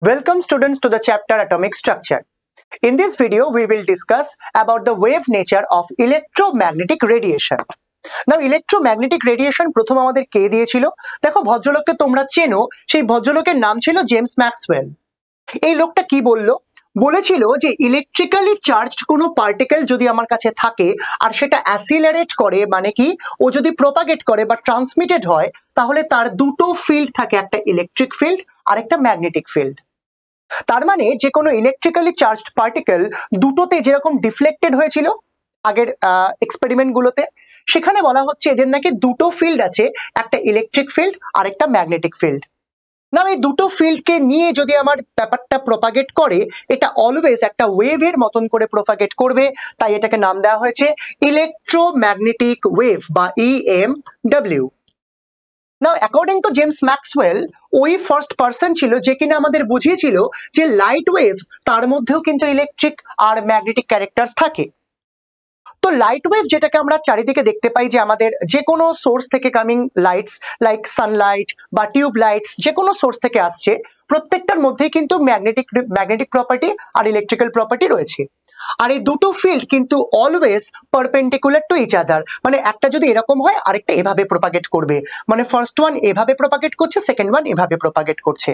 Welcome students to the chapter Atomic Structure. In this video, we will discuss about the wave nature of electromagnetic radiation. Now, electromagnetic radiation প্রথম আমাদের কে দিয়েছিল? দেখো ভদ্রলোককে তোমরা চেনো, সেই ভদ্রলোকের নাম ছিল জেমস ম্যাক্সওয়েল। এই লোকটা কি বললো? বলেছিল যে ইলেকট্রিক্যালি চার্জড কোনো পার্টিকেল যদি আমার কাছে থাকে আর সেটা অ্যাসিলারেট করে, মানে কি ও যদি প্রপাগেট করে বা ট্রান্সমিটেড হয়, তাহলে তার দুটো ফিল্ড থাকে, একটা ইলেকট্রিক ফিল্ড আর একটা ম্যাগনেটিক ফিল্ড। তার মানে যে কোনো ইলেকট্রিক্যালি চার্জড পার্টিকেল দুটোতে যেরকম ডিফ্লেক্টেড হয়েছিল আগের এক্সপেরিমেন্ট গুলোতে, সেখানে বলা হচ্ছে এদের নাকি দুটো ফিল্ড আছে, একটা ইলেকট্রিক ফিল্ড আর একটা ম্যাগনেটিক ফিল্ড। না, এই দুটো ফিল্ডকে নিয়ে যদি আমার ব্যাপারটা প্রপাগেট করে, এটা অলওয়েজ একটা ওয়েভের মতন করে প্রপাগেট করবে, তাই এটাকে নাম দেওয়া হয়েছে ইলেকট্রোম্যাগনেটিক ওয়েভ বা EMW। Now according to James Maxwell, ওই ফার্স্ট পার্সন ছিল যে কিনা আমাদের বুঝিয়েছিল যে লাইট ওয়েভস তার মধ্যেও কিন্তু ইলেকট্রিক আর ম্যাগনেটিক ক্যারেক্টার্স থাকে। তো লাইট ওয়েভ যেটাকে আমরা চারিদিকে দেখতে পাই, যে আমাদের যে কোনো সোর্স থেকে কামিং লাইটস লাইক সানলাইট বা টিউব লাইটস যে কোনো সোর্স থেকে আসছে, প্রত্যেকটার মধ্যেই কিন্তু ম্যাগনেটিক প্রপার্টি আর ইলেকট্রিক্যাল প্রপার্টি রয়েছে। আর এই দুটো ফিল্ড কিন্তু always perpendicular to each other, মানে একটা যদি এরকম হয় আরেকটা এভাবে প্রপাগেট করবে, মানে ফার্স্ট ওয়ান এভাবে প্রপাগেট করছে, সেকেন্ড ওয়ান এভাবে প্রপাগেট করছে।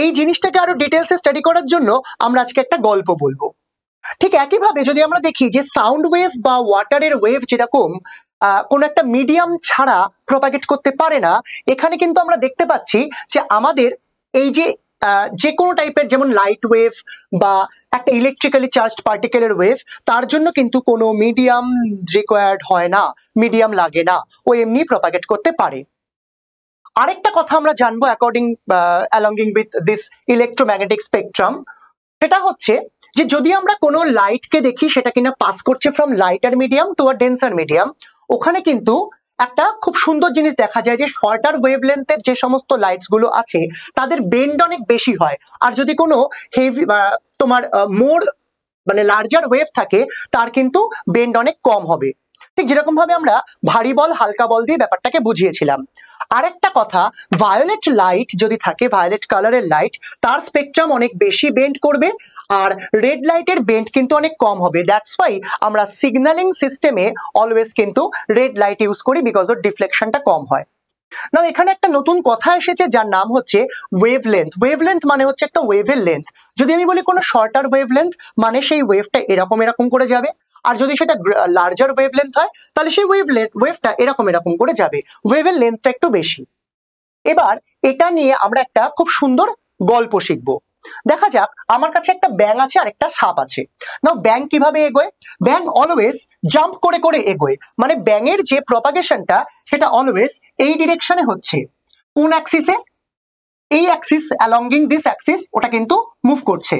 এই জিনিসটাকে আরো ডিটেলসে স্টাডি করার জন্য আমরা আজকে একটা গল্প বলবো। ঠিক একইভাবে যদি আমরা দেখি যে সাউন্ড ওয়েভ বা ওয়াটারের ওয়েভ যেরকম কোনো একটা মিডিয়াম ছাড়া প্রপাগেট করতে পারে না, এখানে কিন্তু আমরা দেখতে পাচ্ছি যে আমাদের এই যে কোনো টাইপের, যেমন লাইট ওয়েভ বা একটা ইলেকট্রিক্যালি চার্জড পার্টিকেলের ওয়েভ, তার জন্য কিন্তু কোনো মিডিয়াম রিকোয়ার্ড হয় না, মিডিয়াম লাগে না, ও এমনি প্রপাগেট করতে পারে। আরেকটা কথা আমরা জানবো অ্যালঙ্গিং উইথ দিস ইলেকট্রোম্যাগনেটিক স্পেকট্রাম, সেটা হচ্ছে যে যদি আমরা কোনো লাইটকে দেখি সেটা কিনা পাস করছে from lighter medium to a denser medium, ওখানে কিন্তু একটা খুব সুন্দর জিনিস দেখা যায় যে শর্টার ওয়েভলেন্থের যে সমস্ত লাইটস গুলো আছে তাদের বেন্ড অনেক বেশি হয়, আর যদি কোনো হেভি তোমার মোর মানে লার্জার ওয়েভ থাকে তার কিন্তু বেন্ড অনেক কম হবে। ঠিক যেরকম ভাবে আমরা ভারী বল হালকা বল দিয়ে ব্যাপারটাকে বুঝিয়েছিলাম। আরেকটা কথা, ভায়োলেট লাইট যদি থাকে, ভায়োলেট কালারের লাইট, তার স্পেকট্রাম অনেক বেশি বেন্ড করবে, আর রেড লাইটের বেন্ড কিন্তু অনেক কম হবে। দ্যাটস ওয়াই আমরা সিগন্যালিং সিস্টেমে অলওয়েজ কিন্তু রেড লাইট ইউজ করি, বিকজ ওর ডিফ্লেকশনটা কম হয়। না, এখানে একটা নতুন কথা এসেছে যার নাম হচ্ছে ওয়েভলেন্থ। ওয়েভলেন্থ মানে হচ্ছে একটা ওয়েভের লেন্থ। যদি আমি বলি কোনো শর্টার ওয়েভলেন্থ, মানে সেই ওয়েভটা এরকম এরকম করে যাবে, আর যদি সেটা লার্জার ওয়েভলেন্থ হয় তাহলে সেই ওয়েভটা এরকম এরকম করে যাবে, ওয়েভের লেন্থটা একটু বেশি। এবার এটা নিয়ে আমরা একটা খুব সুন্দর গল্প শিখবো। দেখা যাক, আমার কাছে একটা ব্যাঙ আছে আর একটা সাপ আছে। নাও ব্যাঙ কিভাবে এগোয়? ব্যাঙ অলওয়েজ জাম্প করে করে এগোয়, মানে ব্যাঙের যে প্রপাগেশনটা সেটা অলওয়েজ এই ডিরেকশনে হচ্ছে। কোন অ্যাক্সিসে? এই অ্যাক্সিস, অ্যালঙ্গিং দিস অ্যাক্সিস ওটা কিন্তু মুভ করছে।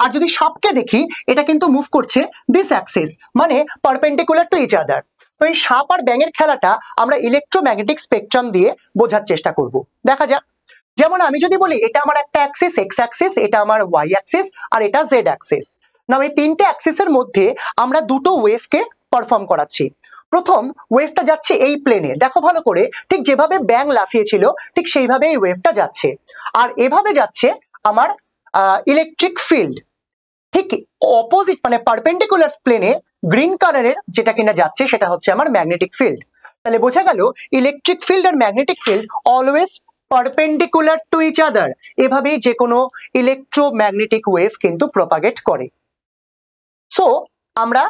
আর যদি সাপকে দেখি, এটা কিন্তু মুভ করছে দিস অ্যাক্সিস, মানে পারপেন্ডিকুলার টু ইচ আদার। তো এই সাপ আর ব্যাঙের খেলাটা আমরা ইলেকট্রোম্যাগনেটিক স্পেকট্রাম দিয়ে বোঝার চেষ্টা করব। দেখা যাক, যেমন আমি যদি বলি এটা আমার একটা অ্যাক্সিস এক্স অ্যাক্সিস, এটা আমার ওয়াই অ্যাক্সিস আর এটা জেড অ্যাক্সিস। না, এই তিনটে অ্যাক্সিসের মধ্যে আমরা দুটো ওয়েভকে পারফর্ম করাচ্ছি। প্রথম ওয়েভটা যাচ্ছে এই প্লেনে, দেখো ভালো করে, ঠিক যেভাবে ব্যাঙ লাফিয়েছিল ঠিক সেইভাবে এই ওয়েভটা যাচ্ছে। আর এভাবে যাচ্ছে আমার ইলেকট্রিক ফিল্ড। ঠিক অপোজিট মানে পারপেন্ডিকুলার প্লেনে গ্রিন কালারের যেটা কিনা যাচ্ছে সেটা হচ্ছে আমার ম্যাগনেটিক ফিল্ড। তাহলে বোঝা গেল ইলেকট্রিক ফিল্ড আর magnetic field always perpendicular to each other. এভাবেই যে কোনো ইলেকট্রোম্যাগনেটিক ওয়েভ কিন্তু প্রপাগেট করে। সো আমরা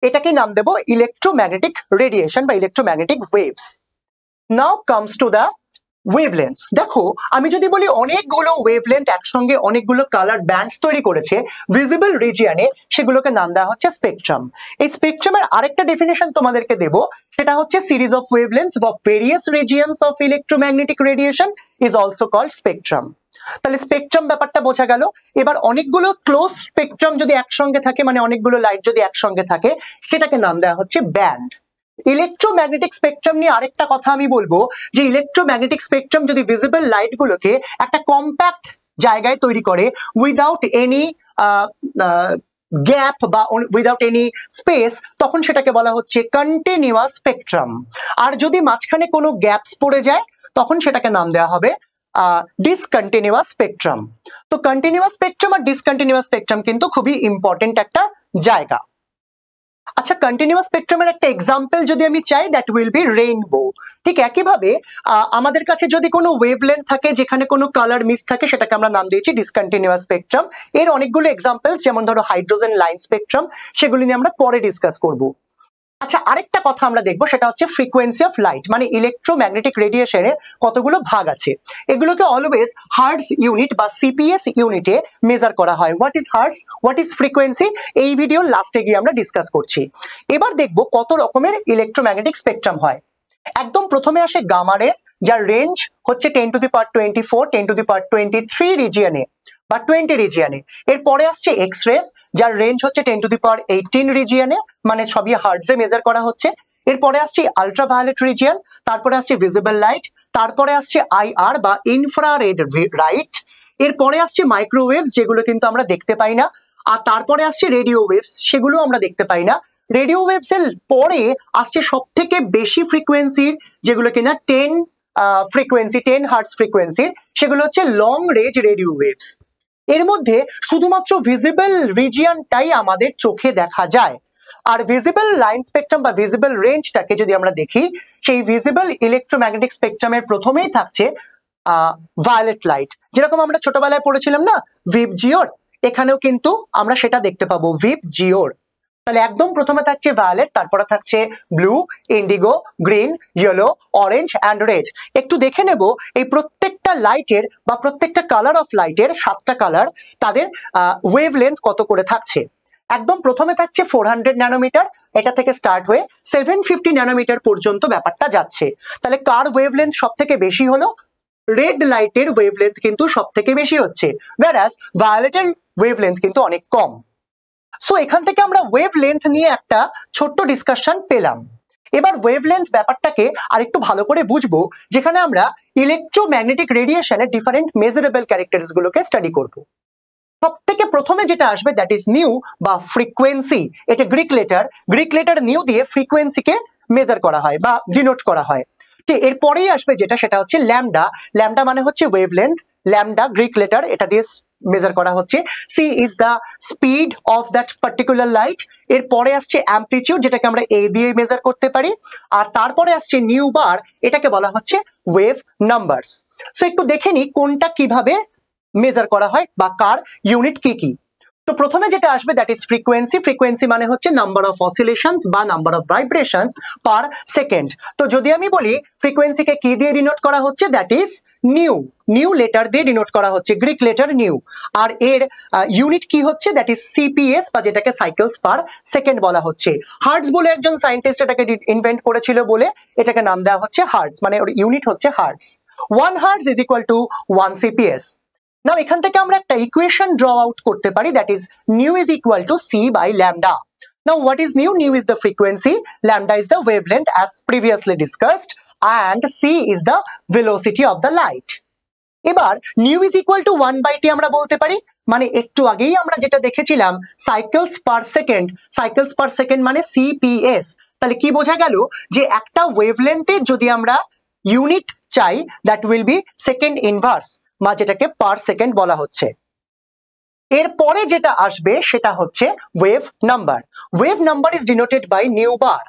এটাকে নাম দেব ইলেকট্রোম্যাগনেটিক রেডিয়েশন বা electromagnetic waves. Now comes to the wavelength. দেখো, আমি যদি বলি অনেকগুলো ওয়েভলেন্থ একসঙ্গে অনেকগুলো কালার ব্যান্ডস তৈরি করেছে ভিজিবল রিজিয়নে, সেগুলোকে নাম দেওয়া হচ্ছে স্পেকট্রাম। এই স্পেকট্রামের আরেকটা ডেফিনেশন তোমাদেরকে দেব, সেটা হচ্ছে series of wavelengths of various regions of electromagnetic radiation is also called spectrum. তাহলে স্পেকট্রাম ব্যাপারটা বোঝা গেল। এবার অনেকগুলো ক্লোজ স্পেকট্রাম যদি একসঙ্গে থাকে, মানে অনেকগুলো লাইট যদি একসঙ্গে থাকে, সেটাকে নাম দেওয়া হচ্ছে ব্যান্ড। ইলেকট্রোম্যাগনেটিক স্পেকট্রাম নিয়ে আরেকটা কথা আমি বলবো, যে ইলেকট্রোম্যাগনেটিক স্পেকট্রাম যদি ভিজিবল লাইট গুলোকে একটা কম্প্যাক্ট জায়গায় তৈরি করে উইদাউট এনি গ্যাপ বা উইদাউট এনি স্পেস, তখন সেটাকে বলা হচ্ছে কন্টিনিউয়াস স্পেকট্রাম। আর যদি মাঝখানে কোনো গ্যাপস পড়ে যায়, তখন সেটাকে নাম দেওয়া হবে ডিসকন্টিনিউয়াস স্পেকট্রাম। তো কন্টিনিউয়াস স্পেকট্রাম আর ডিসকন্টিনিউয়াস স্পেকট্রাম কিন্তু খুবই ইম্পর্টেন্ট একটা জায়গা। আচ্ছা, কন্টিনিউয়াস স্পেকট্রামের একটা এক্সাম্পল যদি আমি চাই, দ্যাট উইল বি রেইনবো। ঠিক একইভাবে আমাদের কাছে যদি কোনো ওয়েভলেন্থ থাকে যেখানে কোনো কালার মিস থাকে, সেটাকে আমরা নাম দিয়েছি ডিসকন্টিনিউয়াস স্পেকট্রাম। এর অনেকগুলো এক্সাম্পলস, যেমন ধরো হাইড্রোজেন লাইন স্পেকট্রাম, সেগুলি নিয়ে আমরা পরে ডিসকাস করব। আচ্ছা, আরেকটা কথা আমরা দেখবো, সেটা হচ্ছে ফ্রিকোয়েন্সি অফ লাইট, মানে ইলেকট্রোম্যাগনেটিক রেডিয়েশনের কতগুলো ভাগ আছে। এগুলোকে অলওয়েজ হার্টজ ইউনিট বা সিপিএস ইউনিটে মেজার করা হয়। What is hertz, what is frequency, এই ভিডিওর লাস্টে গিয়ে আমরা ডিসকাস করছি। এবার দেখবো কত রকমের ইলেকট্রোম্যাগনেটিক স্পেকট্রাম হয়। একদম প্রথমে আসে গামা রেস, যার রেঞ্জ হচ্ছে 10⁻²৪ 10⁻23 রিজিয়নে বা 20 রিজিয়নে। এরপরে আসছে এক্স রেস, যার রেঞ্জ হচ্ছে 10⁻18 রিজিয়নে, মানে সবই হার্টজে মেজার করা হচ্ছে। এরপরে আসছে আলট্রাভায়োলেট রিজিয়ন, তারপরে আসছে ভিজিবল লাইট, তারপরে আসছে আইআর বা ইনফ্রারেড লাইট, এরপরে আসছে মাইক্রোওয়েভস, যেগুলো কিন্তু আমরা দেখতে পাই না, আর তারপরে আসছে রেডিও ওয়েভস, সেগুলো আমরা দেখতে পাই না। রেডিও ওয়েভস এর পরে আসছে সব থেকে বেশি ফ্রিকোয়েন্সির, যেগুলো কিনা 10 হার্টজ ফ্রিকোয়েন্সির, সেগুলো হচ্ছে লং রেঞ্জ রেডিও ওয়েভস। এর মধ্যে শুধুমাত্র ভিজিবল রিজিয়নটাই আমাদের চোখে দেখা যায়। আর ভিজিবল লাইন স্পেকট্রাম বা ভিজিবল রেঞ্জটাকে যদি আমরা দেখি, সেই ভিজিবল ইলেকট্রোম্যাগনেটিক স্পেকট্রামের প্রথমেই থাকছে ভায়োলেট লাইট, যেরকম আমরা ছোটবেলায় পড়েছিলাম না ভিপ জিওর, এখানেও কিন্তু আমরা সেটা দেখতে পাবো, ভিপ জিওর। তাহলে একদম প্রথমে থাকছে ভায়োলেট, তারপরে থাকছে blue, Indigo, green, yellow, orange and red. একটু দেখে নেব এই প্রত্যেকটা লাইটের বা প্রত্যেকটা কালার অফ লাইটের, 7টা কালার, তাদের ওয়েভলেন্থ কত করে থাকছে। একদম প্রথমে থাকছে 400 ন্যানোমিটার, এটা থেকে স্টার্ট হয়ে 750 ন্যানোমিটার পর্যন্ত ব্যাপারটা যাচ্ছে। তাহলে কার ওয়েভলেন্থ সব থেকে বেশি হলো? রেড লাইটের ওয়েভলেন্থ কিন্তু সব থেকে বেশি হচ্ছে, whereas ভায়োলেটের ওয়েভলেন্থ কিন্তু অনেক কম। সো এখান থেকে আমরা ওয়েভলেন্থ নিয়ে একটা ছোট্ট ডিসকাশন পেলাম। এবার ওয়েভলেন্থ ব্যাপারটাকে আরেকটু ভালো করে বুঝবো, যেখানে আমরা ইলেকট্রোম্যাগনেটিক রেডিয়েশনের ডিফারেন্ট মেজারেবল ক্যারেক্টারিস্টিক্স গুলোকে স্টাডি করব। সবথেকে প্রথমে যেটা আসবে, দ্যাট ইজ নিউ বা ফ্রিকোয়েন্সি। এটা গ্রিক লেটার নিউ দিয়ে ফ্রিকোয়েন্সিকে মেজার করা হয় বা ডিনোট করা হয়। ঠিক এরপরেই আসবে যেটা, সেটা হচ্ছে ল্যামডা। ল্যামডা মানে হচ্ছে ওয়েভলেন্থ, ল্যামডা গ্রিক লেটার, এটা দিয়ে মেজার করা হচ্ছে। C is the speed of that particular light. এরপরে আসছে অ্যামপ্লিটিউড, যেটাকে আমরা এ দিয়ে মেজার করতে পারি। আর তারপরে আসছে নিউ বার, এটাকে বলা হচ্ছে ওয়েভ নাম্বারস। সো একটু দেখে নি কোনটা কিভাবে মেজার করা হয় বা কার ইউনিট কি কি। তো প্রথমে যেটা আসবে, দ্যাট ইজ ফ্রিকোয়েন্সি। ফ্রিকোয়েন্সি মানে হচ্ছে নাম্বার অফ অসিলেশনস বা number of vibrations per second. তো যদি আমি বলি ফ্রিকোয়েন্সিকে কি দিয়ে ডিনোট করা হচ্ছে, দ্যাট ইজ নিউ লেটার দিয়ে ডিনোট করা হচ্ছে, গ্রিক লেটার নিউ। আর এর ইউনিট কি হচ্ছে, দ্যাট ইজ সিপিএস বা যেটাকে সাইকেলস পার সেকেন্ড বলা হচ্ছে। হার্টজ বলে একজন সায়েন্টিস্ট এটাকে ইনভেন্ট করেছিল বলে এটাকে নাম দেওয়া হচ্ছে হার্টজ, মানে ওর ইউনিট হচ্ছে hertz. 1 hertz is equal to 1 CPS. Now এখান থেকে আমরা একটা ইকুয়েশন ড্র আউট করতে পারি, that is nu is equal to c by lambda. Now what is new? New is the frequency, lambda is the wavelength as previously discussed, and c is the velocity of the light. এবার new is equal two 1/t আমরা বলতে পারি, মানে একটু আগেই আমরা যেটা দেখেছিলাম সাইকেলস পার সেকেন্ড মানে সিপিএস। তাহলে কি বোঝা গেল, যে একটা ওয়েভলেন্থের যদি আমরা ইউনিট চাই, that will be second inverse বা যেটাকে পার সেকেন্ড বলা হচ্ছে। এরপরে যেটা আসবে সেটা হচ্ছে wave number. Wave number is denoted by nu bar.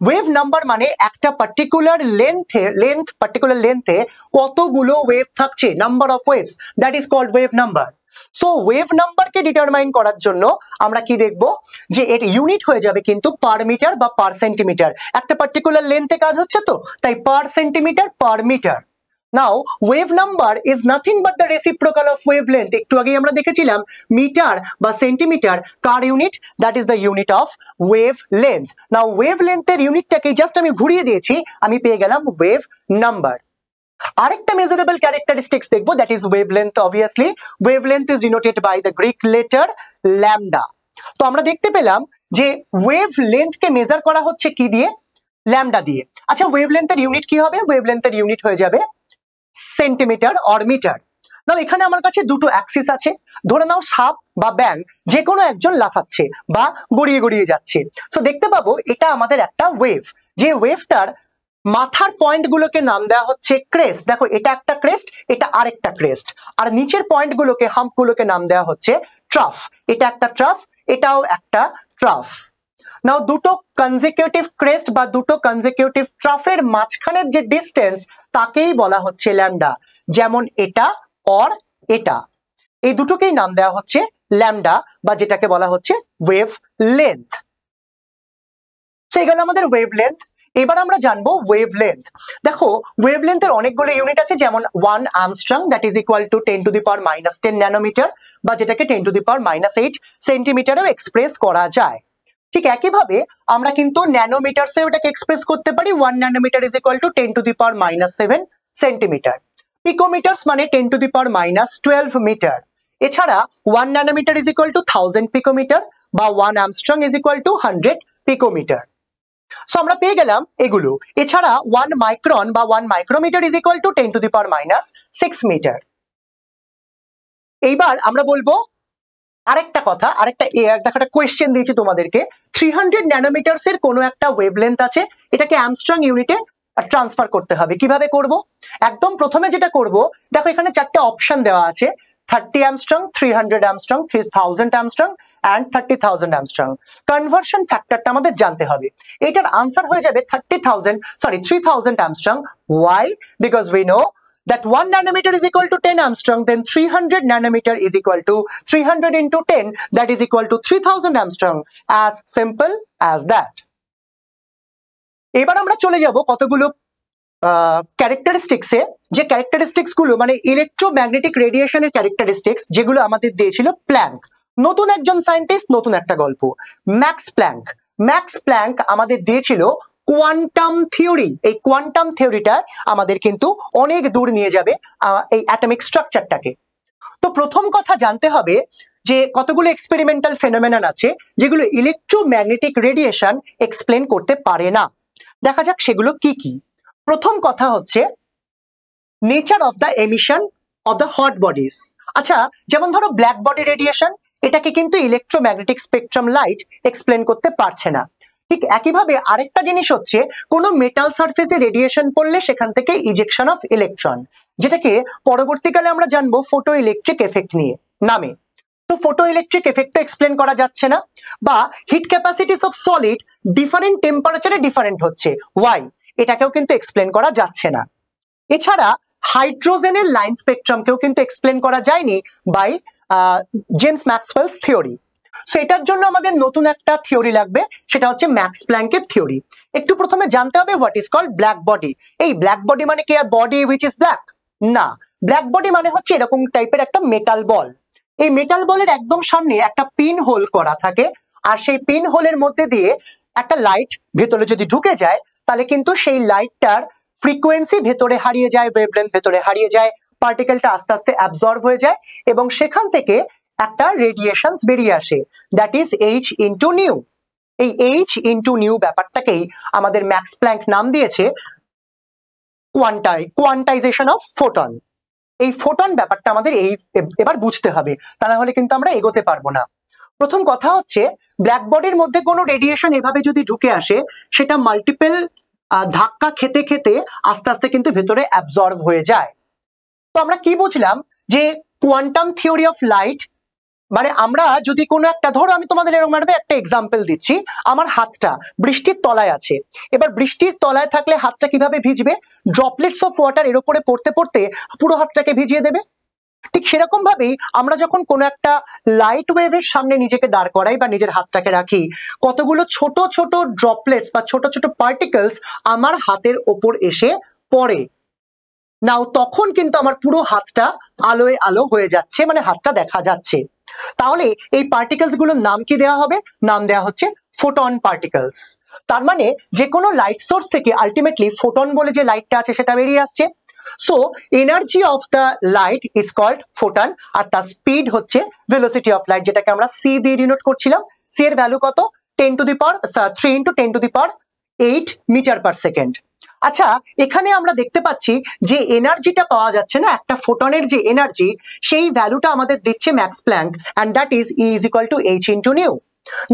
Wave number মানে একটা পার্টিকুলার লেন্থে কতগুলো ওয়েভ থাকছে, number of waves, that is called wave number. So wave নাম্বারকে ডিটারমাইন করার জন্য আমরা কি দেখব, যে এর ইউনিট হয়ে যাবে কিন্তু পার মিটার বা পার সেন্টিমিটার। একটা পার্টিকুলার লেন্থে কাজ হচ্ছে, তো তাই per centimetre per metre. Now wave number is nothing but the reciprocal of wavelength. একটু আগে আমরা দেখেছিলাম মিটার বা centimetre car unit, that is the unit of wavelength. Now wavelength এর ইউনিটটাকে জাস্ট আমি ঘুরিয়ে দিয়েছি, আমি পেয়ে গেলাম ওয়েভ নাম্বার। আরেকটা মেজারেবল ক্যারেক্টারিস্টিক্স দেখবো, that is wavelength. Obviously wavelength is denoted by the Greek letter lambda. তো আমরা দেখতে পেলাম যে ওয়েভলেন্থ কে মেজার করা হচ্ছে কি দিয়ে, ল্যামডা দিয়ে। আচ্ছা ওয়েভলেন্থ এর ইউনিট কি হবে, ওয়েভলেন্থ এর ইউনিট হয়ে যাবে সেন্টিমিটার অর মিটার। নাও এখানে আমার কাছে দুটো অ্যাক্সিস আছে, ধরে নাও সাপ বা ব্যাং যে কোনো একজন লাফাচ্ছে বা গড়িয়ে গড়িয়ে যাচ্ছে। সো দেখতে পাবো এটা আমাদের একটা ওয়েভ, যে ওয়েভটার মাথার পয়েন্টগুলোকে নাম দেওয়া হচ্ছে ক্রেস্ট। দেখো এটা একটা ক্রেস্ট, এটা আরেকটা ক্রেস্ট। আর নিচের পয়েন্টগুলোকে, হাম্পগুলোকে নাম দেওয়া হচ্ছে ট্রাফ। এটা একটা ট্রাফ, এটাও একটা ট্রাফ। নাও দুটো কনজিকিউটিভ ক্রেস্ট বা দুটো কনজিকিউটিভ ট্রাফের মাঝখানের যে ডিস্টেন্স তাকেই বলা হচ্ছে ল্যামডা। যেমন এটা অর এটা, এই দুটোকেই নাম দেওয়া হচ্ছে ল্যামডা বা যেটাকে বলা হচ্ছে ওয়েভ লেন্থ। সেই গেল আমাদের ওয়েভ লেন্থ। এবার আমরা জানবো ওয়েভ লেন্থ। দেখো ওয়েভ লেন্থের অনেকগুলো ইউনিট আছে, যেমন 1 angstrom that is equal to 10⁻⁻10 nanometre বা যেটাকে 10⁻⁸ সেন্টিমিটারেও এক্সপ্রেস করা যায়। ঠিক একইভাবে আমরা কিন্তু ন্যানোমিটারসে ওটাকে এক্সপ্রেস করতে পারি। 1 nanometre is equal to 10⁻⁷ centimetre. Picometres মানে 10⁻12 মিটার। এছাড়া 1 nanometre is equal to 1000 picometre বা 1 angstrom is equal to 100 picometre. So আমরা পেয়ে গেলাম এগুলো। এছাড়া 1 মাইক্রন বা 1 micrometre is equal to 10⁻⁻6 metre. এইবার আমরা বলবো আরেকটা কথা, আরেকটা একটা কোয়েশ্চেন দিয়েছি তোমাদেরকে। 300 ন্যানোমিটারস এর কোনো একটা ওয়েভলেন্থ আছে, এটাকে অ্যামস্ট্রং ইউনিটে ট্রান্সফার করতে হবে। কিভাবে করব? একদম প্রথমে যেটা করব, দেখো এখানে চারটে অপশন দেওয়া আছে, 30 angstrom, 300 angstrom, 3000 angstrom and 30,000 angstrom. Conversion ফ্যাক্টরটা আমাদের জানতে হবে। এটার আনসার হয়ে যাবে 3000 angstrom. Why? Because we know that 1 nanometer is equal to 10 Armstrong, then 300 nanometer is equal to 300 into 10, that is equal to 3000 Armstrong. As simple as that. এবার আমরা চলে যাব কতগুলো ক্যারেক্টারিস্টিক্সে, যে ক্যারেক্টারিস্টিক্স গুলো মানে ইলেকট্রোম্যাগনেটিক রেডিয়েশনের ক্যারেক্টারিস্টিক্স, যেগুলো আমাদের দিয়েছিল প্ল্যাঙ্ক। নতুন একজন সায়েন্টিস্ট, নতুন একটা গল্প, ম্যাক্স প্ল্যাঙ্ক। ম্যাক্স প্ল্যাঙ্ক আমাদের দিয়েছিল কোয়ান্টাম থিওরি। এই কোয়ান্টাম থিওরিটা আমাদের কিন্তু অনেক দূর নিয়ে যাবে এই অ্যাটমিক স্ট্রাকচারটাকে। তো প্রথম কথা জানতে হবে যে কতগুলো এক্সপেরিমেন্টাল ফেনোমেনন আছে যেগুলো ইলেকট্রোম্যাগনেটিক রেডিয়েশন এক্সপ্লেন করতে পারে না। দেখা যাক সেগুলো কি কি। প্রথম কথা হচ্ছে nature of the emission of the hot bodies. আচ্ছা, যেমন ধরো ব্ল্যাক বডি রেডিয়েশন, এটাকে কিন্তু ইলেকট্রোম্যাগনেটিক স্পেকট্রাম লাইট এক্সপ্লেন করতে পারছে না। ঠিক একইভাবে আরেকটা জিনিস হচ্ছে কোনো মেটাল সারফেসে রেডিয়েশন পড়লে সেখান থেকে ইজেকশন অফ ইলেকট্রন, যেটাকে পরবর্তীকালে আমরা জানবো ফটো ইলেকট্রিক এফেক্ট নিয়ে নামে। তো ফটো ইলেকট্রিক এফেক্টও এক্সপ্লেন করা যাচ্ছে না। বা heat capacities of solid different টেম্পারেচারে ডিফারেন্ট হচ্ছে, ওয়াই? এটাকেও কিন্তু এক্সপ্লেন করা যাচ্ছে না। এছাড়া হাইড্রোজেনের লাইন স্পেকট্রামকেও কিন্তু এক্সপ্লেন করা যায়নি by James Maxwell's theory. So এটার জন্য আমাদের নতুন একটা থিওরি লাগবে, সেটা হচ্ছে ম্যাক্স প্ল্যাঙ্কের থিওরি। একটু প্রথমে জানতে হবে what is called black body. এই ব্ল্যাক বডি মানে কি বডি হুইচ ইজ ব্ল্যাক? না, ব্ল্যাক বডি মানে হচ্ছে এরকম টাইপের একটা মেটাল বল। এই মেটাল বলের একদম সামনে একটা পিন হোল করা থাকে, আর সেই পিন হোলের মধ্যে দিয়ে একটা লাইট ভেতরে যদি ঢুকে যায়, তাহলে কিন্তু সেই লাইটটার ফ্রিকোয়েন্সি ভেতরে হারিয়ে যায়, ওয়েভলেন্থ ভেতরে হারিয়ে যায়, পার্টিকেলটা আস্তে আস্তে অ্যাবজর্ব হয়ে যায় এবং সেখান থেকে একটা রেডিয়েশনস বেরিয়ে আসে, that is H into new. এই এইচ ইন্টু নিউ ব্যাপারটাকেই আমাদের ম্যাক্স প্ল্যাঙ্ক নাম দিয়েছে কোয়ান্টাইজেশন অফ ফোটন। এই ফোটন ব্যাপারটা আমাদের এবার বুঝতে হবে, তা না হলে কিন্তু আমরা এগোতে পারবো না। প্রথম কথা হচ্ছে ব্ল্যাক বডির মধ্যে কোনো রেডিয়েশন এভাবে যদি ঢুকে আসে, সেটা মাল্টিপল ধাক্কা খেতে খেতে আস্তে আস্তে কিন্তু ভেতরে অ্যাবজর্ব হয়ে যায়। তো আমরা কি বুঝলাম যে কোয়ান্টাম থিওরি অফ লাইট মানে আমরা যদি কোনো একটা, ধরো আমি তোমাদের এরকম একটা এক্সাম্পল দিচ্ছি, আমার হাতটা বৃষ্টির তলায় আছে। এবার বৃষ্টির তলায় থাকলে হাতটা কিভাবে ভিজবে? ড্রপলেটস অফ ওয়াটার এর উপরে পড়তে পড়তে পুরো হাতটাকে ভিজিয়ে দেবে। ঠিক সেরকম ভাবেই আমরা যখন কোনো একটা লাইট ওয়েভের সামনে নিজেকে দাঁড় করাই বা নিজের হাতটাকে রাখি, কতগুলো ছোট ছোট ড্রপলেটস বা ছোট ছোট পার্টিকেলস আমার হাতের ওপর এসে পড়ে। নাও তখন কিন্তু আমার পুরো হাতটা আলোয় আলো হয়ে যাচ্ছে, মানে হাতটা দেখা যাচ্ছে। তাহলে এই পার্টিকেলস গুলোর নাম কি দেওয়া হবে? নাম দেওয়া হচ্ছে ফোটন পার্টিকেলস। তার মানে যে কোনো লাইট সোর্স থেকে আলটিমেটলি ফোটন বলে যে লাইটটা আছে সেটা বেরিয়ে আসছে। So energy of the light is called photon, আর তার স্পিড হচ্ছে ভেলোসিটি অফ লাইট, যেটাকে আমরা সি দিয়ে ডিনোট করছিলাম। সি এর ভ্যালু কত? 3 into 10⁸ মিটার পার সেকেন্ড। আচ্ছা, এখানে আমরা দেখতে পাচ্ছি যে এনার্জিটা পাওয়া যাচ্ছে না, একটা ফোটনের যে এনার্জি, সেই ভ্যালুটা আমাদের দিচ্ছে Max Planck, and that is E is equal to h into nu.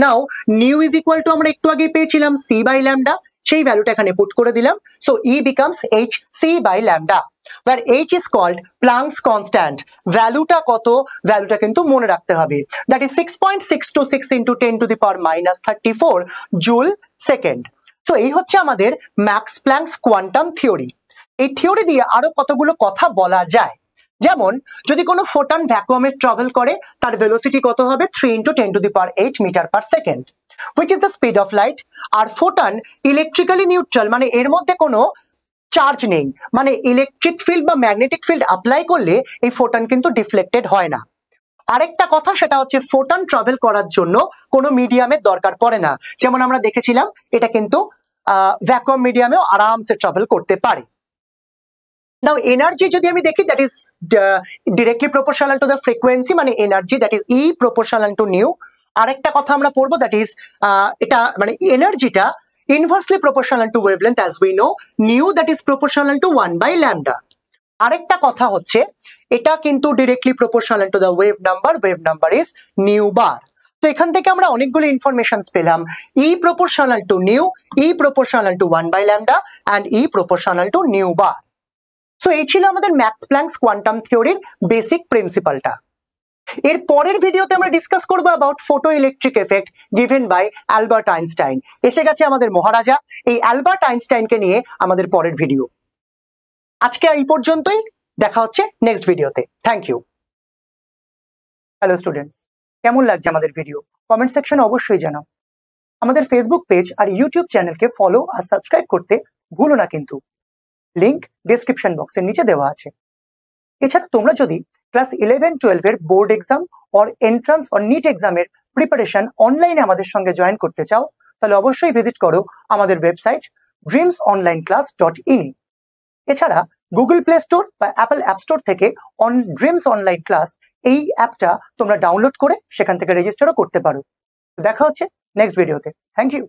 Now nu is equal to আমরা একটু আগে পেয়েছিলাম সি বাই ল্যামডা, সেই ভ্যালুটা এখানে পুট করে দিলাম। So E becomes hc by lambda, where h is called Planck's constant। ভ্যালুটা কত, ভ্যালুটা কিন্তু মনে রাখতে হবে, that is 6.626 into 10 to the power minus 34 joule second. So এই হচ্ছে আমাদের ম্যাক্স প্ল্যাঙ্কস কোয়ান্টাম থিওরি। এই থিওরি দিয়ে আরো কতগুলো কথা বলা যায়, যেমন যদি কোনো ফোটন ভ্যাকুয়ামে ট্রাভেল করে তার ভেলোসিটি কত হবে, 3 into 10 to the power 8 metre per second, which is the speed of light। আর ফোটন ইলেকট্রিক্যালি নিউট্রাল, মানে এর মধ্যে কোনো চার্জ নেই, মানে ইলেকট্রিক ফিল্ড বা ম্যাগনেটিক ফিল্ড অ্যাপ্লাই করলে এই ফোটন কিন্তু ডিফ্লেক্টেড হয় না। আরেকটা কথা সেটা হচ্ছে ফোটন ট্রাভেল করার জন্য কোনো মিডিয়ামের দরকার পড়ে না, যেমন আমরা দেখেছিলাম এটা কিন্তু ভ্যাকুয়াম মিডিয়ামেও আরামসে ট্রাভেল করতে পারে। নাও এনার্জি যদি আমি দেখি, that is directly proportional to the frequency, মানে energy that is E proportional to nu. আরেকটা কথা আমরা পড়বো, দ্যাট ইজ এটা মানে এনার্জিটা inversely proportional to wavelength as we know, nu that is proportional to 1 by lambda. আরেকটা কথা হচ্ছে এটা কিন্তু directly proportional to the wave number is nu bar. তো এখান থেকে আমরা অনেকগুলো ইনফরমেশনস পেলাম, E proportional to nu, E proportional to 1 by lambda and E proportional to nu bar. So এই ছিল আমাদের ম্যাক্স প্ল্যাঙ্কস কোয়ান্টাম থিওরির বেসিক প্রিন্সিপালটা। এর পরের ভিডিওতে আমরা ডিসকাস করব about photo electric effect given by Albert Einstein. এসে গেছে আমাদের মহারাজা, এই অ্যালবার্ট আইনস্টাইনকে নিয়ে আমাদের পরের ভিডিও। আজকে এই পর্যন্তই, দেখা হচ্ছে নেক্সট ভিডিওতে। Thank you. হ্যালো স্টুডেন্টস, কেমন লাগছে আমাদের ভিডিও? কমেন্ট সেকশনে অবশ্যই জানাও। আমাদের ফেসবুক পেজ আর ইউটিউব চ্যানেলকে ফলো আর সাবস্ক্রাইব করতে ভুলো না কিন্তু, লিংক ডেসক্রিপশন বক্সের নিচে দেওয়া আছে। এছাড়া তোমরা যদি ক্লাস 11-12 এর board exam or entrance or NEET এক্সামের প্রিপারেশন অনলাইনে আমাদের সঙ্গে জয়েন করতে চাও, তাহলে অবশ্যই ভিজিট করো আমাদের ওয়েবসাইট dreamsonlineclass.in। এছাড়া গুগল প্লে স্টোর বা অ্যাপল অ্যাপ স্টোর থেকে ড্রিমস অনলাইন ক্লাস এই অ্যাপটা তোমরা ডাউনলোড করে সেখান থেকে রেজিস্টারও করতে পারো। দেখা হচ্ছে নেক্সট ভিডিওতে। Thank you.